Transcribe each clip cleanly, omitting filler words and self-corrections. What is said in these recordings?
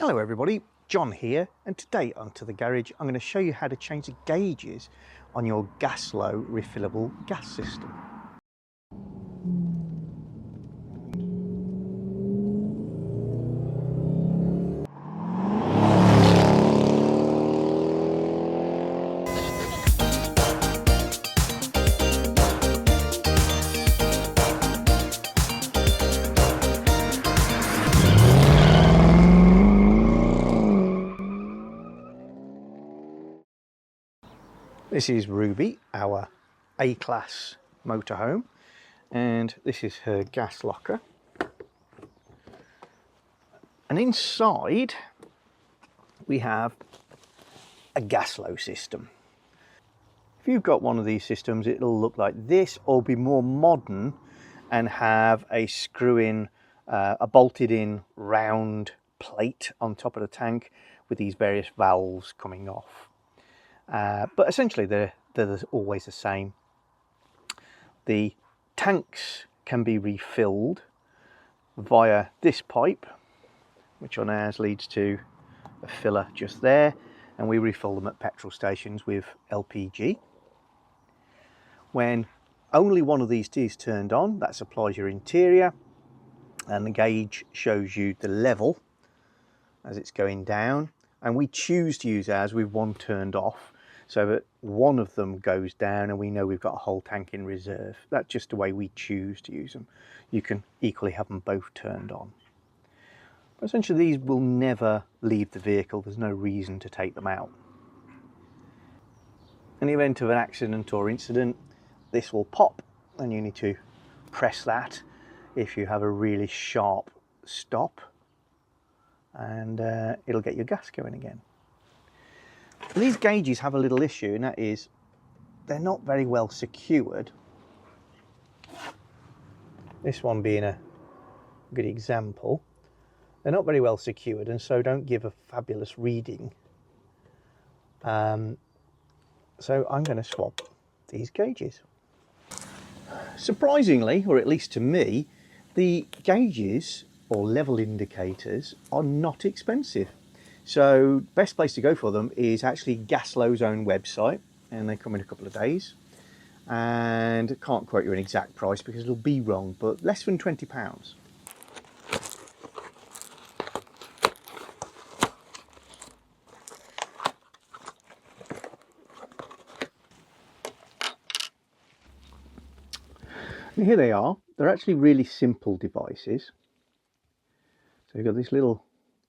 Hello everybody, John here, and today onto the garage I'm going to show you how to change the gauges on your Gaslow refillable gas system. This is Ruby, our A-class motorhome, and this is her gas locker. And inside we have a Gaslow system. If you've got one of these systems, it'll look like this, or be more modern and have a screw-in, a bolted-in round plate on top of the tank with these various valves coming off. But essentially they're always the same. The tanks can be refilled via this pipe, which on ours leads to a filler just there, and we refill them at petrol stations with LPG. When only one of these is turned on, that supplies your interior, and the gauge shows you the level as it's going down, and we choose to use ours with one turned off so that one of them goes down and we know we've got a whole tank in reserve. That's just the way we choose to use them. You can equally have them both turned on. But essentially these will never leave the vehicle. There's no reason to take them out. In the event of an accident or incident, this will pop and you need to press that if you have a really sharp stop, and it'll get your gas going again. These gauges have a little issue, and that is they're not very well secured. This one being a good example. They're not very well secured and so don't give a fabulous reading. So I'm going to swap these gauges. Surprisingly, or at least to me, the gauges or level indicators are not expensive. So best place to go for them is actually Gaslow's own website, and they come in a couple of days, and can't quote you an exact price because it'll be wrong, but less than £20. And here they are. They're actually really simple devices. So you've got this little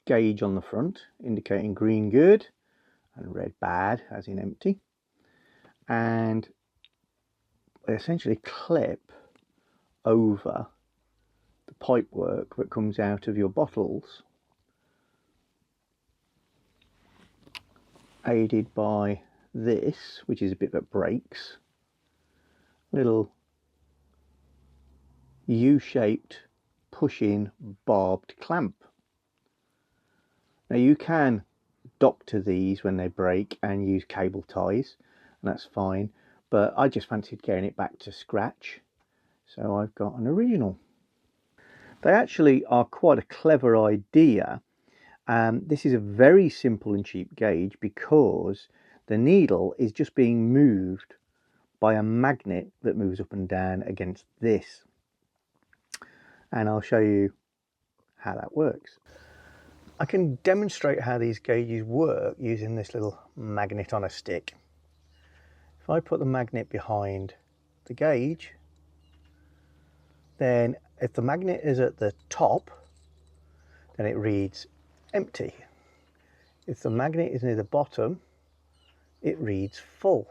gauge on the front indicating green good and red bad, as in empty, and they essentially clip over the pipework that comes out of your bottles, aided by this, which is a bit that breaks, little U-shaped push-in barbed clamp. Now you can doctor these when they break and use cable ties, and that's fine, but I just fancied getting it back to scratch, so I've got an original. They actually are quite a clever idea. This is a very simple and cheap gauge because the needle is just being moved by a magnet that moves up and down against this, and I'll show you how that works. I can demonstrate how these gauges work using this little magnet on a stick. If I put the magnet behind the gauge, then if the magnet is at the top, then it reads empty. If the magnet is near the bottom, it reads full.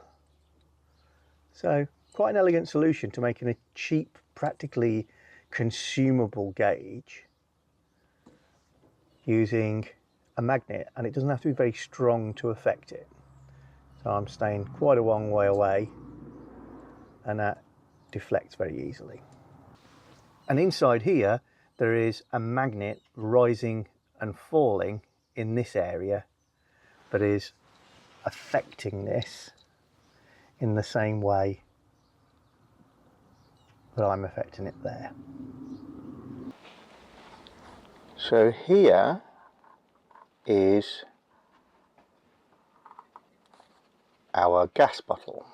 So quite an elegant solution to making a cheap, practically consumable gauge using a magnet, and it doesn't have to be very strong to affect it. So I'm staying quite a long way away and that deflects very easily. And inside here there is a magnet rising and falling in this area that is affecting this in the same way that I'm affecting it there. So here is our gas bottle.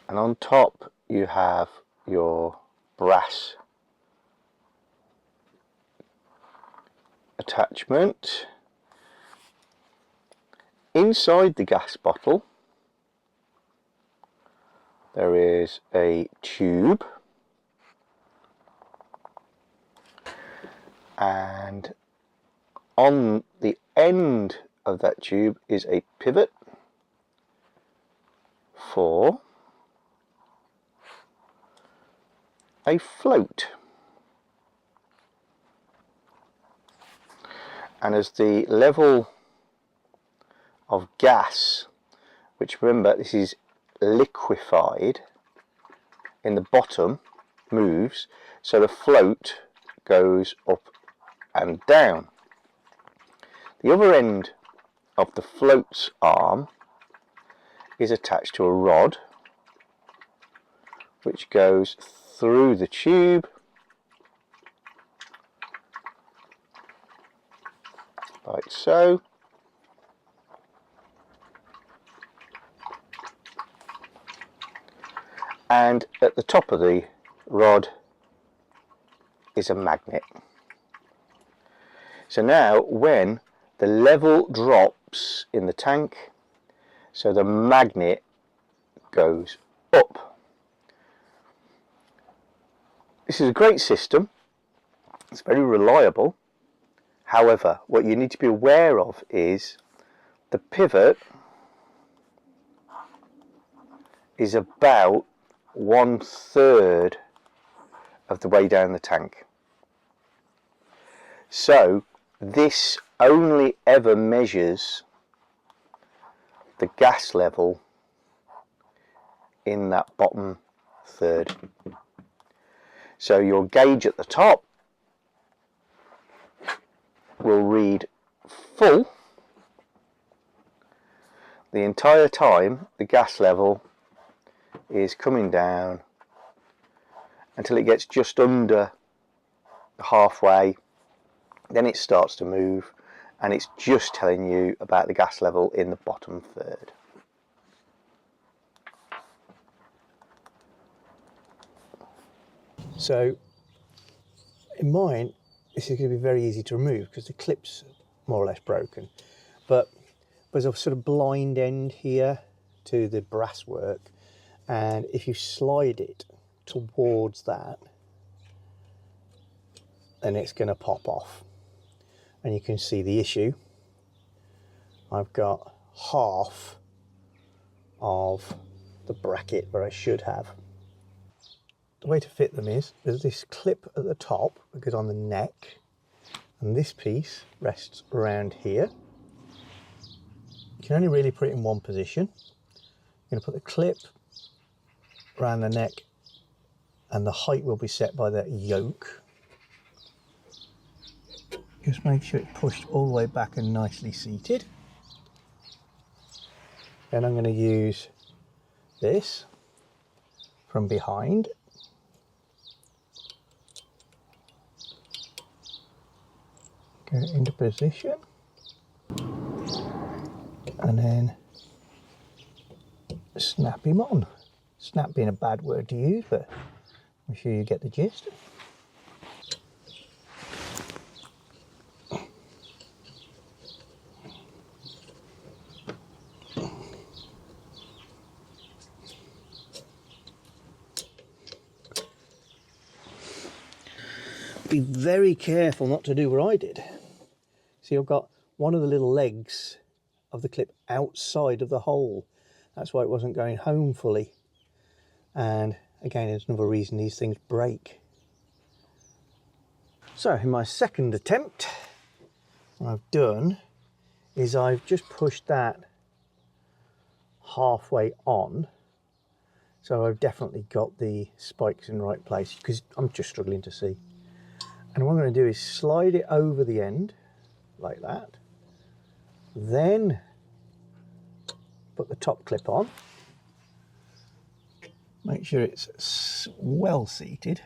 And on top you have your brass attachment. Inside the gas bottle there is a tube, and on the end of that tube is a pivot for a float. And as the level of gas, which remember this is liquefied, in the bottom moves, so the float goes up and down. The other end of the float's arm is attached to a rod which goes through the tube like so, and at the top of the rod is a magnet. So now when the level drops in the tank, so the magnet goes up. This is a great system, it's very reliable. However, what you need to be aware of is the pivot is about 1/3 of the way down the tank. So this only ever measures the gas level in that bottom third. So your gauge at the top will read full the entire time. The gas level is coming down until it gets just under halfway, then it starts to move, and it's just telling you about the gas level in the bottom third. So in mine, this is going to be very easy to remove because the clip's more or less broken, but there's a sort of blind end here to the brass work, and if you slide it towards that, then it's going to pop off, and you can see the issue. I've got half of the bracket where I should have. The way to fit them is there's this clip at the top that goes on the neck, and this piece rests around here. You can only really put it in one position. You're going to put the clip around the neck, and the height will be set by that yoke. Just make sure it's pushed all the way back and nicely seated. Then I'm going to use this from behind. Get it into position. And then snap him on. Snap being a bad word to use, but I'm sure you get the gist. Be very careful not to do what I did. See, I've got one of the little legs of the clip outside of the hole. That's why it wasn't going home fully. And again, there's another reason these things break. So in my second attempt, what I've done is I've just pushed that halfway on. So I've definitely got the spikes in the right place, because I'm just struggling to see. And what I'm going to do is slide it over the end like that, then put the top clip on, make sure it's well seated,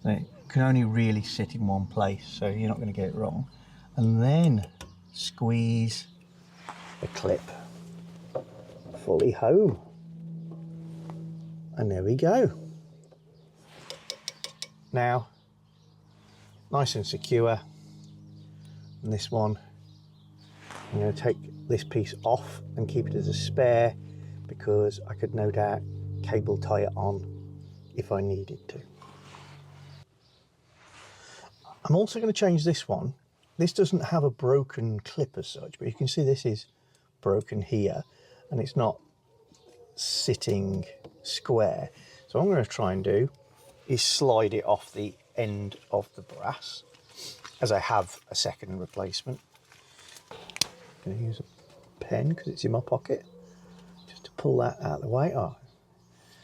It can only really sit in one place, so you're not going to get it wrong. And then squeeze the clip fully home. And there we go. Now, nice and secure. And this one, I'm going to take this piece off and keep it as a spare, because I could no doubt cable tie it on if I needed to. I'm also going to change this one. This doesn't have a broken clip as such, but you can see this is broken here and it's not sitting square. So what I'm going to try and do is slide it off the end of the brass, as I have a second replacement. I'm going to use a pen because it's in my pocket, just to pull that out of the way. Oh,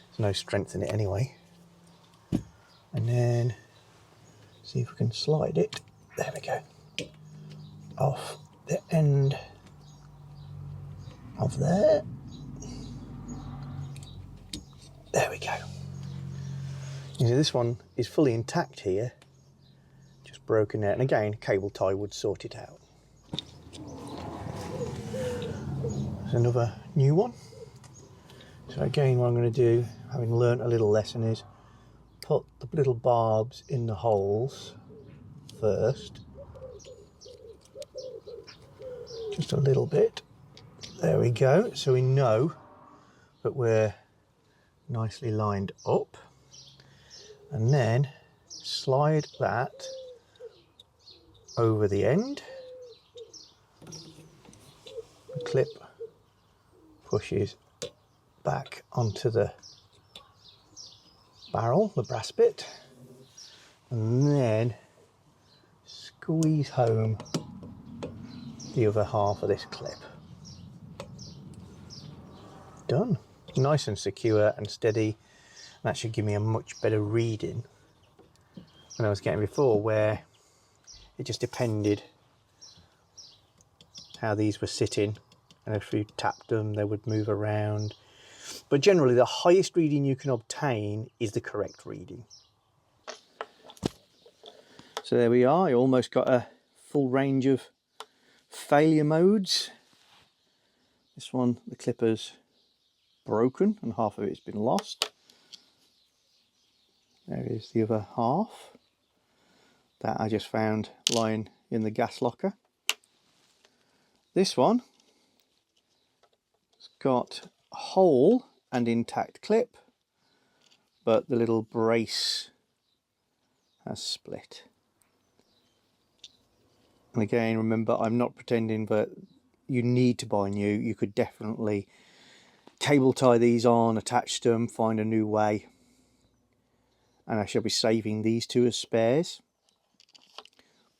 there's no strength in it anyway. And then see if we can slide it. There we go. Off the end of there. There we go. You see, this one is fully intact here, just broken out. And again, cable tie would sort it out. There's another new one. So again, what I'm going to do, having learnt a little lesson, is put the little barbs in the holes first. Just a little bit. There we go. So we know that we're nicely lined up. And then slide that over the end. The clip pushes back onto the barrel, the brass bit, and then squeeze home the other half of this clip. Done. Nice and secure and steady. That should give me a much better reading than I was getting before, where it just depended how these were sitting, and if you tapped them they would move around. But generally the highest reading you can obtain is the correct reading. So there we are. I almost got a full range of failure modes. This one, the clipper's broken and half of it's been lost. There is the other half that I just found lying in the gas locker. This one has got a whole and intact clip, but the little brace has split. And again, remember, I'm not pretending that you need to buy new. You could definitely cable tie these on, attach them, find a new way. And I shall be saving these two as spares.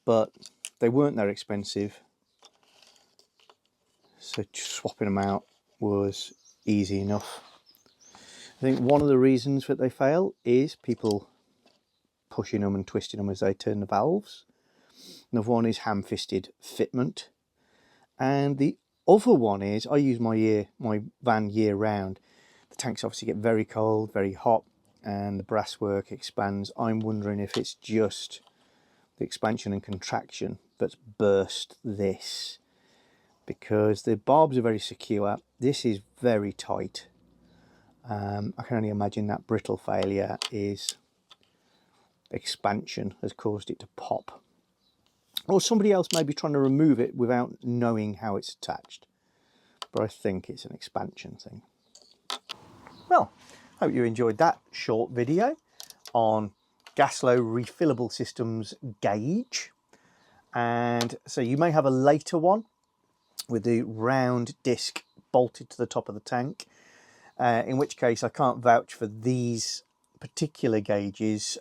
But they weren't that expensive, so swapping them out was easy enough. I think one of the reasons that they fail is people pushing them and twisting them as they turn the valves. Another one is ham-fisted fitment, and the other one is I use my van year round. The tanks obviously get very cold, very hot, and the brasswork expands. I'm wondering if it's just the expansion and contraction that's burst this, because the barbs are very secure. This is very tight. I can only imagine that brittle failure is expansion has caused it to pop, or somebody else may be trying to remove it without knowing how it's attached, but I think it's an expansion thing. Well, hope you enjoyed that short video on Gaslow refillable systems gauge. And so you may have a later one with the round disc bolted to the top of the tank, in which case I can't vouch for these particular gauges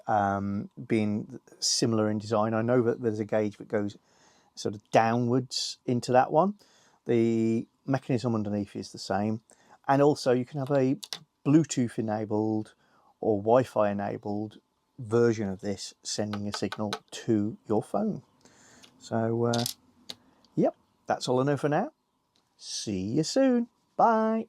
being similar in design. I know that there's a gauge that goes sort of downwards into that one. The mechanism underneath is the same, and also you can have a Bluetooth enabled or Wi-Fi enabled version of this sending a signal to your phone. So yep, that's all I know for now. See you soon. Bye.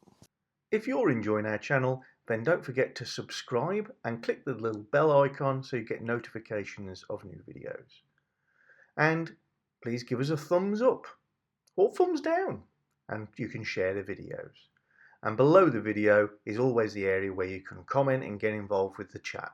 If you're enjoying our channel, then don't forget to subscribe and click the little bell icon so you get notifications of new videos. And please give us a thumbs up or thumbs down, and you can share the videos. And below the video is always the area where you can comment and get involved with the chat.